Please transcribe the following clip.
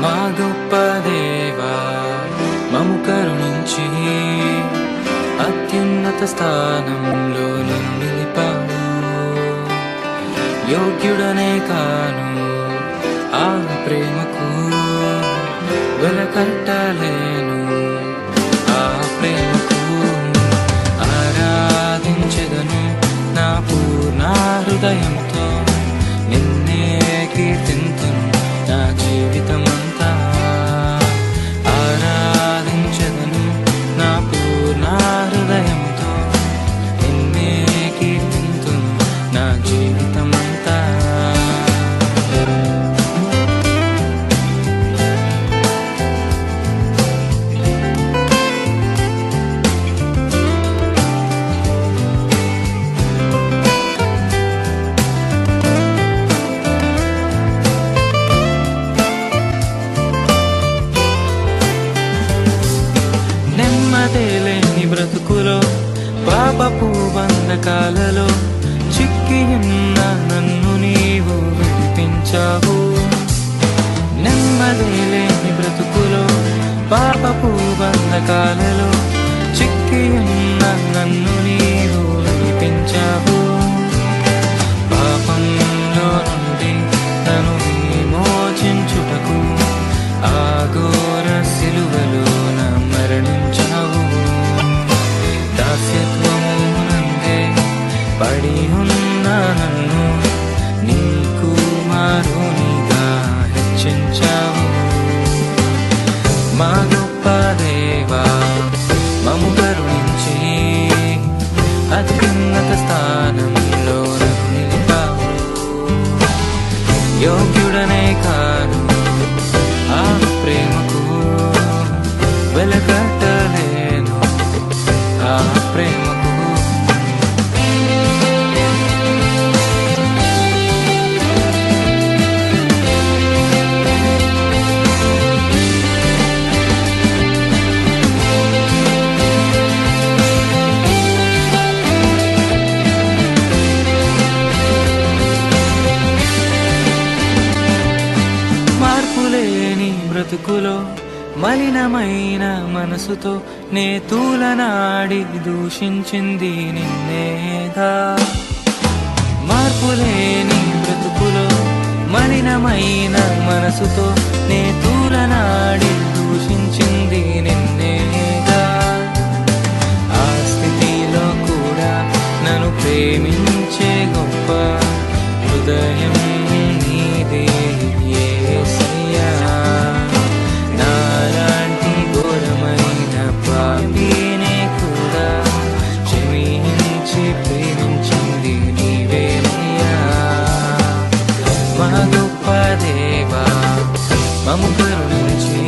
మా గొప్ప దేవా మము కరుణించి అత్యున్నత స్థానంలో నన్ను నిలిపావు. యోగ్యుడనే కాను ఆ ప్రేమకు, వెలకట్టలేను ఆ ప్రేమకు. ఆరాధించెదను నా పూర్ణ హృదయంతో, నిన్నే కీర్తింతును నా జీవితమంతా. ఆరాధించెదను నా పూర్ణ హృదయంతో, నిన్నే కీర్తింతును నా జీవితమంతా. నెమ్మదేలేని బ్రతుకులో, పాపపు బంధకాలలో చిక్కియున్న నన్ను నీవు విడిపించావు. నెమ్మదేలేని బ్రతుకులో, పాపపు బంధకాలలో చిక్కియున్న నన్ను నీవు విడిపించావు. పాపంలో నుండి నన్ను విమోచించుటకు ఆ ఘోర సిలువలో మరణించావు. దాస్యత్వము నందే పడి ఉన్న నన్ను నీ కుమారునిగా హెచ్చించావు. మా గొప్ప దేవా మము కరుణించి అత్యున్నత స్థానంలో నన్ను నిలిపావు. యోగ్యుడనే కాను ఆ ప్రేమకు, వెలకట్టలేను ఆ ప్రేమకు. మార్పులేని బ్రతుకులో, మలినమైన మనసుతో నే తూలనాడి దూషించింది నిన్నేగా. మార్పులేని బ్రతుకులో, మలినమైన మనసుతో నే తూలనాడి దూషించింది నిన్నేగా. ఆ స్థితిలో కూడా నన్ను ప్రేమించే గొప్ప హృదయం నీదే యేసయ్యా. నాలాంటి ఘోరమైన పాపినే కూడా క్షమించి ప్రేమించింది నీవేనయ్యా. మా గొప్ప దేవా మము కరుణించి